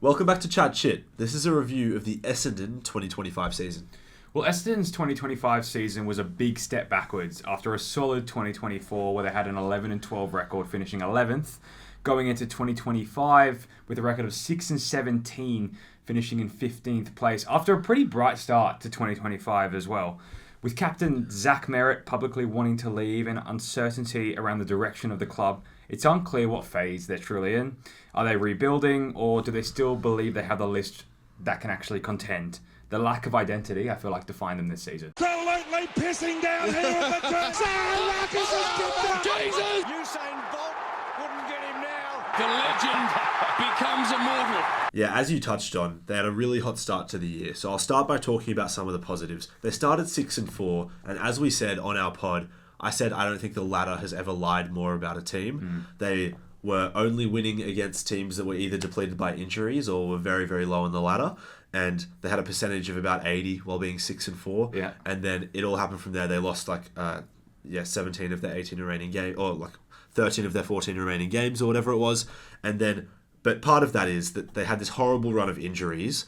Welcome back to Chatchit. This is a review of the Essendon 2025 season. Well, Essendon's 2025 season was a big step backwards after a solid 2024 where they had an 11-12 record, finishing 11th, going into 2025 with a record of 6-17, finishing in 15th place after a pretty bright start to 2025 as well. With captain Zach Merrett publicly wanting to leave and uncertainty around the direction of the club, it's unclear what phase they're truly in. Are they rebuilding, or do they still believe they have the list that can actually contend? The lack of identity, I feel like, defined them this season. Absolutely pissing down here at the track. Marcus has kicked Jesus! Usain Bolt wouldn't get him now. The legend becomes immortal. Yeah, as you touched on, they had a really hot start to the year. So I'll start by talking about some of the positives. They started 6-4, and as we said on our pod, I said I don't think the ladder has ever lied more about a team. They were only winning against teams that were either depleted by injuries or were very, very low on the ladder. And they had a percentage of about 80 while being 6-4. Yeah. And then it all happened from there. They lost 17 of their 18 remaining games, or 13 of their 14 remaining games, or whatever it was. And then, but part of that is that they had this horrible run of injuries,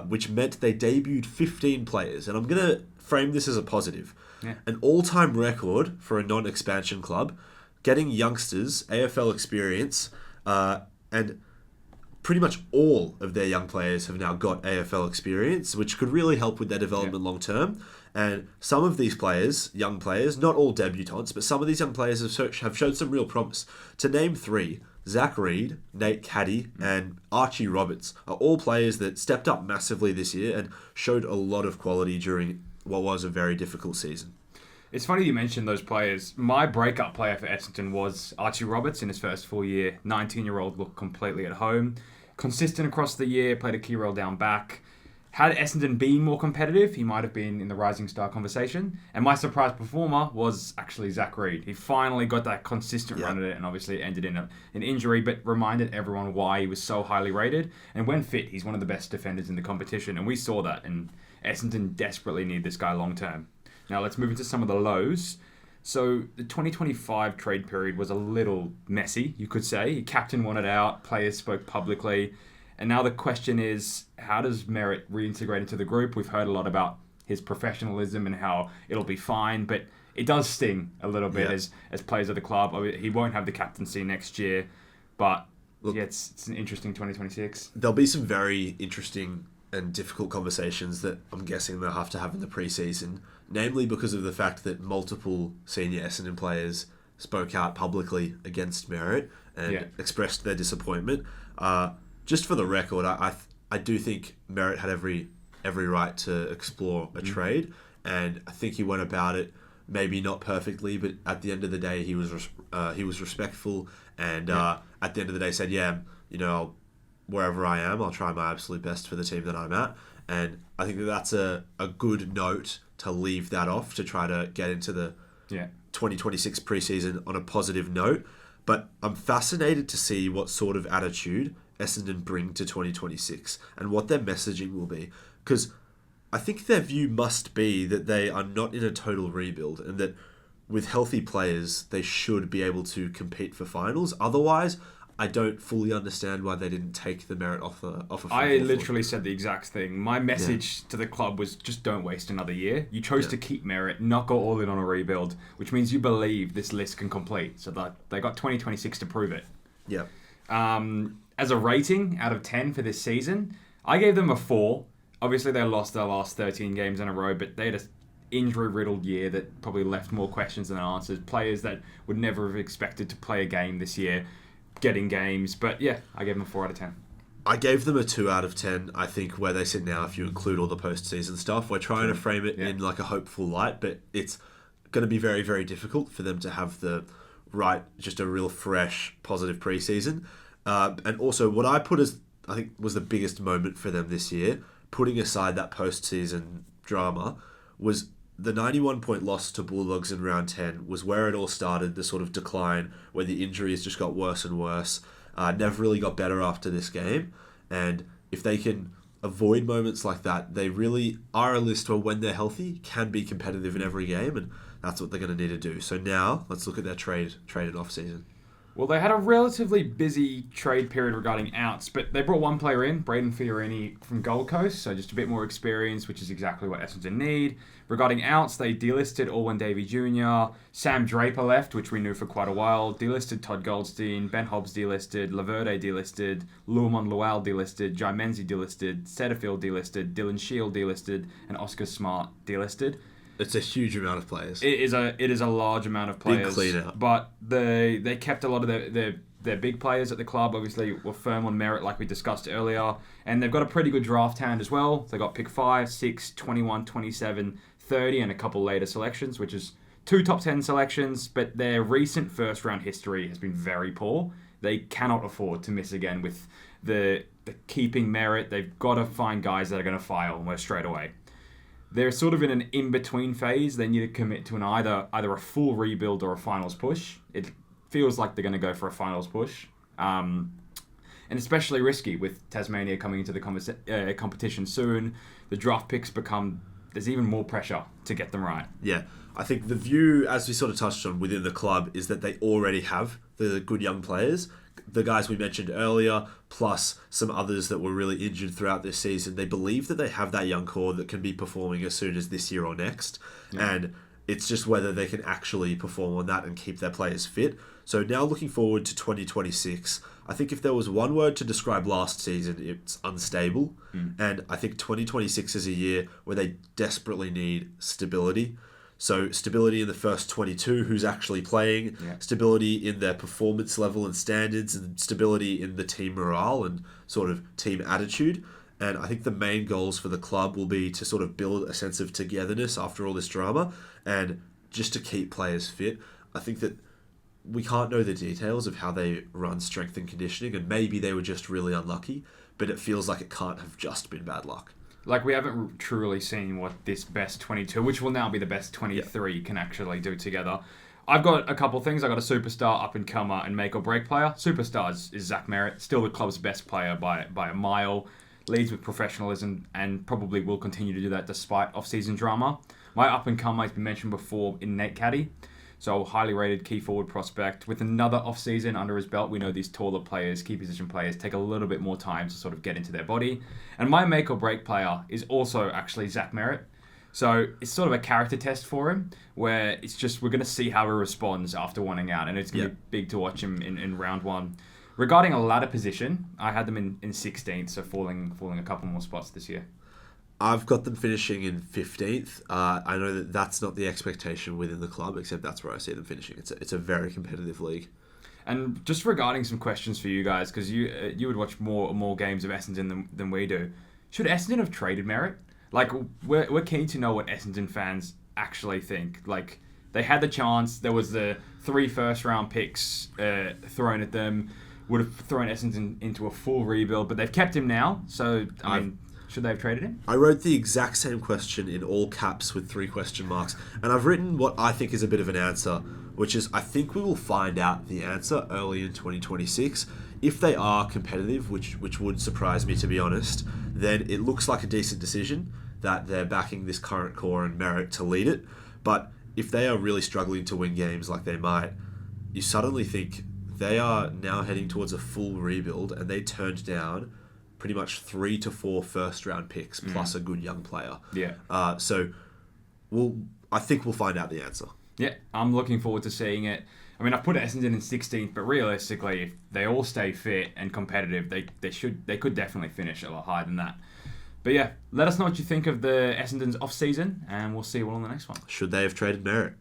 which meant they debuted 15 players. And I'm going to frame this as a positive. Yeah. An all-time record for a non-expansion club, getting youngsters AFL experience, and pretty much all of their young players have now got AFL experience, which could really help with their development long term. And some of these players, young players, not all debutants, but some of these young players have showed some real promise. To name three, Zach Reid, Nate Caddy, and Archie Roberts are all players that stepped up massively this year and showed a lot of quality during what was a very difficult season. It's funny you mentioned those players. My breakout player for Essendon was Archie Roberts in his first full year. 19-year-old, looked completely at home. Consistent across the year, played a key role down back. Had Essendon been more competitive, he might have been in the rising star conversation. And my surprise performer was actually Zach Reid. He finally got that consistent run at it, and obviously it ended in an injury, but reminded everyone why he was so highly rated. And when fit, he's one of the best defenders in the competition, and we saw that, and Essendon desperately need this guy long term. Now let's move into some of the lows. So the 2025 trade period was a little messy, you could say. Captain wanted out, players spoke publicly. And now the question is, how does Merrett reintegrate into the group? We've heard a lot about his professionalism and how it'll be fine, but it does sting a little bit as players of the club. He won't have the captaincy next year, but look, it's an interesting 2026. There'll be some very interesting and difficult conversations that I'm guessing they'll have to have in the pre-season, namely because of the fact that multiple senior Essendon players spoke out publicly against Merrett and expressed their disappointment. Just for the record, I do think Merrett had every right to explore a trade, and I think he went about it maybe not perfectly, but at the end of the day, he was respectful, and at the end of the day said, wherever I am, I'll try my absolute best for the team that I'm at. And I think that's a good note to leave that off, to try to get into the 2026 preseason on a positive note. But I'm fascinated to see what sort of attitude Essendon bring to 2026 and what their messaging will be. Because I think their view must be that they are not in a total rebuild, and that with healthy players, they should be able to compete for finals. Otherwise, I don't fully understand why they didn't take the Merrett offer. I literally said the exact thing. My message to the club was just don't waste another year. You chose to keep Merrett, not go all in on a rebuild, which means you believe this list can complete. So that they got 2026 to prove it. Yeah. As a rating out of 10 for this season, I gave them a 4. Obviously, they lost their last 13 games in a row, but they had an injury-riddled year that probably left more questions than answers. Players that would never have expected to play a game this year getting games, but I gave them a 4 out of 10. I gave them a 2 out of 10. I think where they sit now, if you include all the postseason stuff, we're trying to frame it in like a hopeful light, but it's going to be very, very difficult for them to have just a real fresh, positive preseason. And also, what I put as I think was the biggest moment for them this year, putting aside that postseason drama, was the 91-point loss to Bulldogs in round 10 was where it all started, the sort of decline where the injuries just got worse and worse. Never really got better after this game. And if they can avoid moments like that, they really are a list where, when they're healthy, can be competitive in every game, and that's what they're going to need to do. So now, let's look at their trade and off-season. Well, they had a relatively busy trade period regarding outs, but they brought one player in, Braden Fiorini from Gold Coast, so just a bit more experience, which is exactly what Essendon need. Regarding outs, they delisted Alwyn Davey Jr., Sam Draper left, which we knew for quite a while, delisted Todd Goldstein, Ben Hobbs delisted, Laverde delisted, Luamon Lual delisted, Jai Menzie delisted, Setterfield delisted, Dylan Shield delisted, and Oscar Smart delisted. It's a huge amount of players. It is a large amount of players. Big clean out. But they kept a lot of their big players at the club. Obviously, were firm on merit, like we discussed earlier. And they've got a pretty good draft hand as well. They got pick 5, 6, 21, 27, 30, and a couple later selections, which is 2 top 10 selections. But their recent first round history has been very poor. They cannot afford to miss again with the keeping merit. They've got to find guys that are going to fire almost straight away. They're sort of in an in-between phase. They need to commit to either a full rebuild or a finals push. It feels like they're going to go for a finals push. And especially risky with Tasmania coming into the competition soon. The draft picks there's even more pressure to get them right. Yeah, I think the view, as we sort of touched on within the club, is that they already have the good young players. The guys we mentioned earlier, plus some others that were really injured throughout this season, they believe that they have that young core that can be performing as soon as this year or next. Yeah. And it's just whether they can actually perform on that and keep their players fit. So now looking forward to 2026, I think if there was one word to describe last season, it's unstable. And I think 2026 is a year where they desperately need stability. So stability in the first 22 who's actually playing, stability in their performance level and standards, and stability in the team morale and sort of team attitude. And I think the main goals for the club will be to sort of build a sense of togetherness after all this drama and just to keep players fit. I think that we can't know the details of how they run strength and conditioning, and maybe they were just really unlucky, but it feels like it can't have just been bad luck. Like, we haven't truly seen what this best 22, which will now be the best 23, can actually do together. I've got a couple things. I've got a superstar, up-and-comer, and make-or-break player. Superstar is Zach Merrett, still the club's best player by a mile. Leads with professionalism and probably will continue to do that despite off-season drama. My up-and-comer has been mentioned before in Nate Caddy. So, highly rated key forward prospect. With another off-season under his belt, we know these taller players, key position players, take a little bit more time to sort of get into their body. And my make-or-break player is also actually Zach Merrett. So, it's sort of a character test for him, where it's just, we're going to see how he responds after wanting out. And it's going to be big to watch him in round 1. Regarding a ladder position, I had them in 16th, so falling a couple more spots this year. I've got them finishing in 15th. I know that that's not the expectation within the club, except that's where I see them finishing. It's a very competitive league. And just regarding some questions for you guys, because you would watch more games of Essendon than we do. Should Essendon have traded Merrett? Like, we're keen to know what Essendon fans actually think. Like, they had the chance. There was the 3 first-round picks thrown at them. Would have thrown Essendon into a full rebuild, but they've kept him now. So, I mean, should they have traded him? I wrote the exact same question in all caps with 3 question marks, and I've written what I think is a bit of an answer, which is I think we will find out the answer early in 2026. If they are competitive, which would surprise me to be honest, then it looks like a decent decision that they're backing this current core and Merrett to lead it. But if they are really struggling to win games like they might, you suddenly think they are now heading towards a full rebuild, and they turned down pretty much 3 to 4 first-round picks plus a good young player. Yeah. So I think we'll find out the answer. Yeah, I'm looking forward to seeing it. I mean, I've put Essendon in 16th, but realistically, if they all stay fit and competitive, they could definitely finish a lot higher than that. But yeah, let us know what you think of the Essendon's off-season, and we'll see you all on the next one. Should they have traded Merrett?